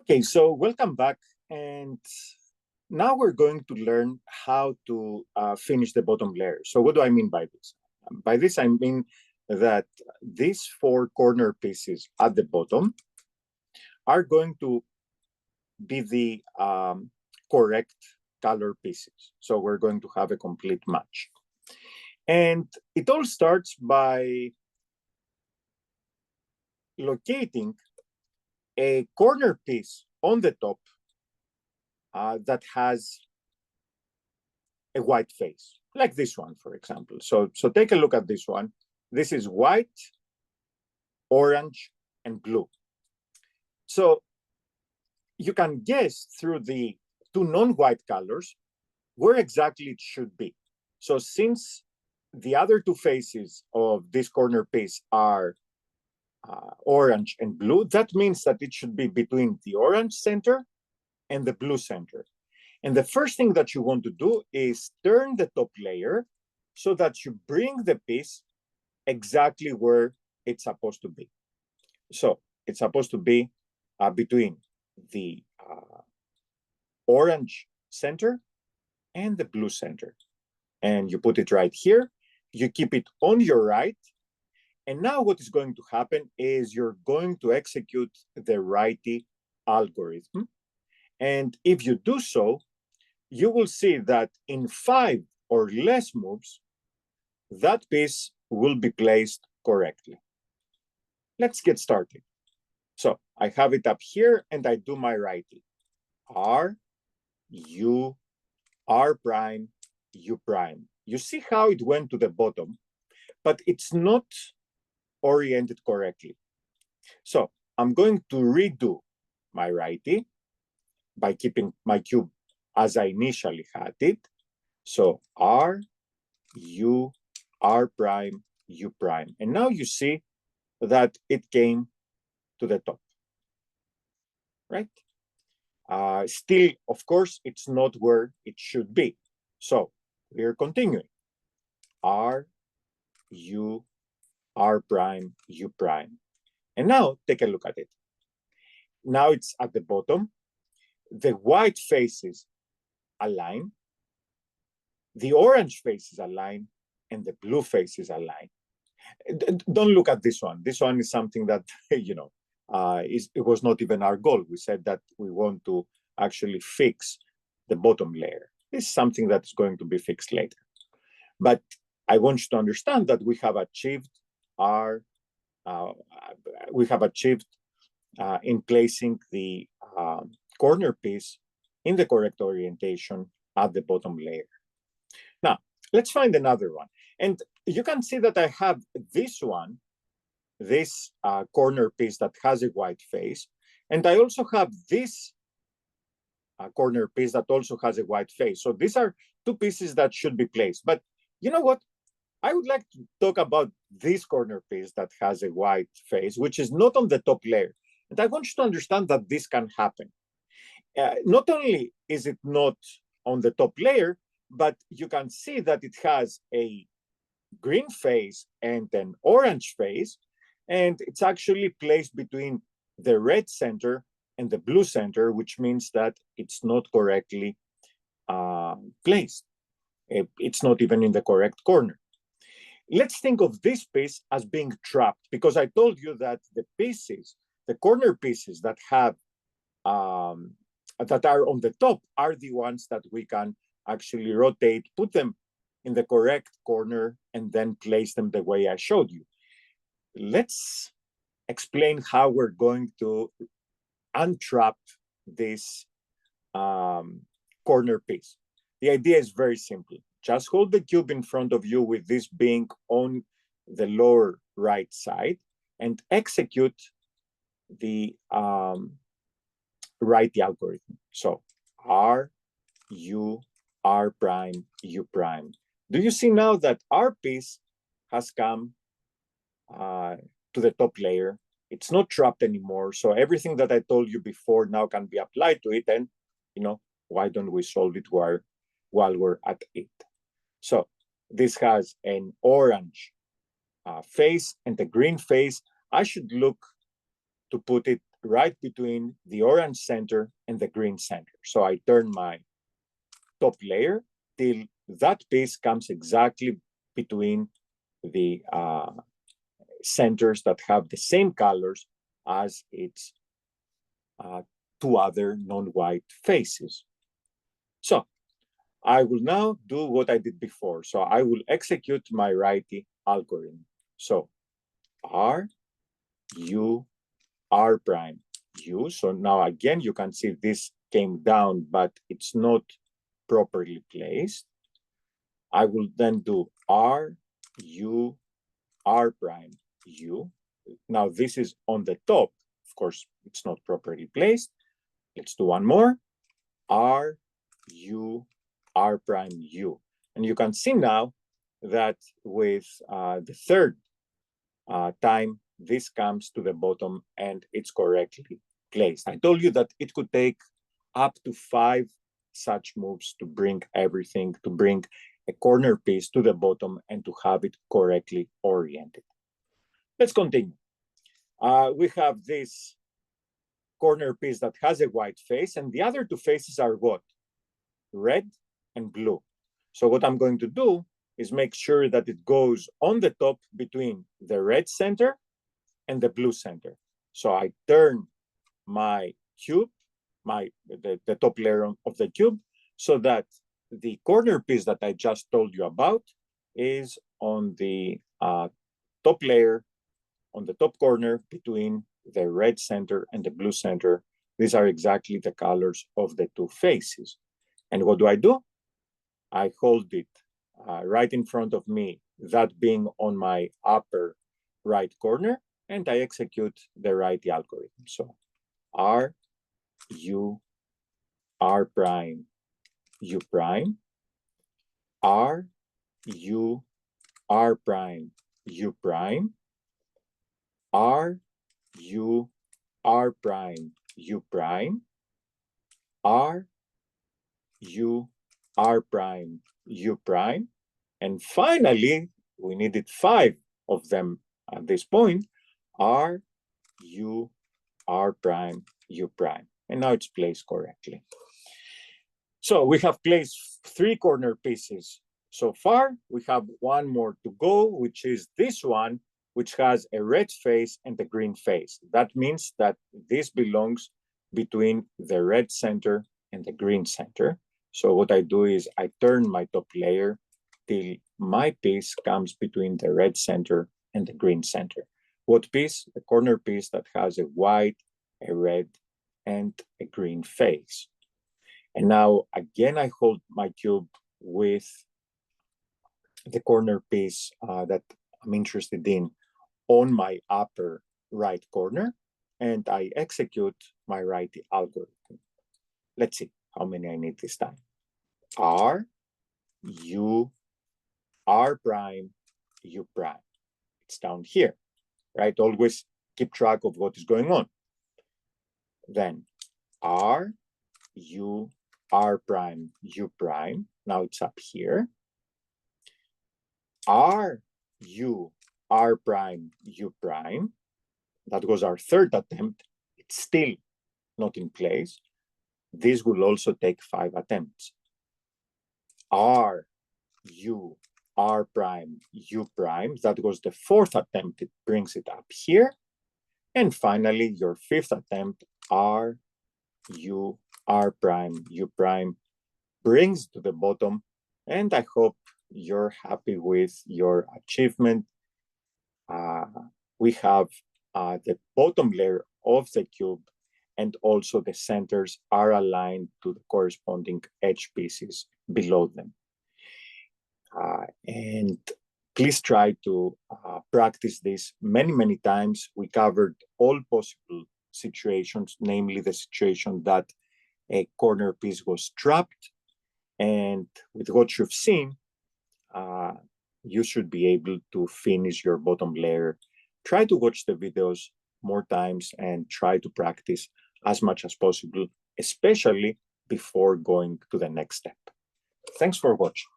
Okay, so welcome back. And now we're going to learn how to finish the bottom layer. So what do I mean by this? By this, I mean that these four corner pieces at the bottom are going to be the correct color pieces. So we're going to have a complete match. And it all starts by locating a corner piece on the top that has a white face, like this one, for example. So take a look at this one. This is white, orange, and blue. So you can guess through the two non-white colors where exactly it should be. So since the other two faces of this corner piece are orange and blue, that means that it should be between the orange center and the blue center. And the first thing that you want to do is turn the top layer so that you bring the piece exactly where it's supposed to be. So it's supposed to be between the orange center and the blue center. And you put it right here. You keep it on your right. And now what is going to happen is you're going to execute the righty algorithm. And if you do so, you will see that in 5 or less moves, that piece will be placed correctly. Let's get started. So I have it up here and I do my righty. R, U, R prime, U prime. You see how it went to the bottom, but it's not oriented correctly. So I'm going to redo my righty by keeping my cube as I initially had it. So R, U, R prime, U prime. And now you see that it came to the top, right? Still, of course, it's not where it should be. So we're continuing. R, U, R prime, U prime. And now take a look at it. Now it's at the bottom. The white faces align, the orange faces align, and the blue faces align. Don't look at this one. This one is something that, it was not even our goal. We said that we want to actually fix the bottom layer. This is something that is going to be fixed later. But I want you to understand that we have achieved in placing the corner piece in the correct orientation at the bottom layer. Now, let's find another one. And you can see that I have this one, this corner piece that has a white face. And I also have this corner piece that also has a white face. So these are two pieces that should be placed. But you know what? I would like to talk about this corner piece that has a white face, which is not on the top layer. And I want you to understand that this can happen. Not only is it not on the top layer, but you can see that it has a green face and an orange face, and it's actually placed between the red center and the blue center, which means that it's not correctly placed. It's not even in the correct corner. Let's think of this piece as being trapped, because I told you that the pieces, the corner pieces that have that are on the top are the ones that we can actually rotate, put them in the correct corner, and then place them the way I showed you. Let's explain how we're going to untrap this corner piece. The idea is very simple. Just hold the cube in front of you with this being on the lower right side and execute the righty algorithm. So R, U, R prime, U prime. Do you see now that our piece has come to the top layer? It's not trapped anymore. So everything that I told you before now can be applied to it. And, why don't we solve it while we're at it? So this has an orange face and a green face. I should look to put it right between the orange center and the green center. So I turn my top layer till that piece comes exactly between the centers that have the same colors as its two other non-white faces. So I will now do what I did before. So I will execute my righty algorithm. So R, U, R prime, U. So now again, you can see this came down, but it's not properly placed. I will then do R, U, R prime, U. Now this is on the top. Of course, it's not properly placed. Let's do one more. R, U, R prime, U. And you can see now that with the third time, this comes to the bottom and it's correctly placed. I told you that it could take up to 5 such moves to bring everything, to bring a corner piece to the bottom and to have it correctly oriented. Let's continue. We have this corner piece that has a white face, and the other two faces are what? Red and blue. So what I'm going to do is make sure that it goes on the top between the red center and the blue center. So I turn my cube, the top layer of the cube, so that the corner piece that I just told you about is on the top layer, on the top corner between the red center and the blue center. These are exactly the colors of the two faces. And what do? I hold it right in front of me, that being on my upper right corner, and I execute the righty algorithm. So R, U, R prime, U prime, R, U, R prime, U prime, R, U, R prime, U prime, R, U, R prime, U prime, and finally, we needed 5 of them at this point, R, U, R prime, U prime, and now it's placed correctly. So we have placed 3 corner pieces so far. We have one more to go, which is this one, which has a red face and a green face. That means that this belongs between the red center and the green center. So what I do is I turn my top layer till my piece comes between the red center and the green center. What piece? The corner piece that has a white, a red, and a green face. And now again, I hold my cube with the corner piece that I'm interested in on my upper right corner, and I execute my righty algorithm. Let's see how many I need this time. R, U, R prime, U prime. It's down here, right? Always keep track of what is going on. Then R, U, R prime, U prime. Now it's up here. R, U, R prime, U prime. That was our third attempt. It's still not in place. This will also take 5 attempts. R, U, R prime, U prime. That was the 4th attempt. It brings it up here. And finally, your 5th attempt, R, U, R prime, U prime, brings to the bottom. And I hope you're happy with your achievement. We have the bottom layer of the cube, and also the centers are aligned to the corresponding edge pieces below them. And please try to practice this many, many times. We covered all possible situations, namely the situation that a corner piece was trapped. And with what you've seen, you should be able to finish your bottom layer. Try to watch the videos more times and try to practice as much as possible, especially before going to the next step. Thanks for watching.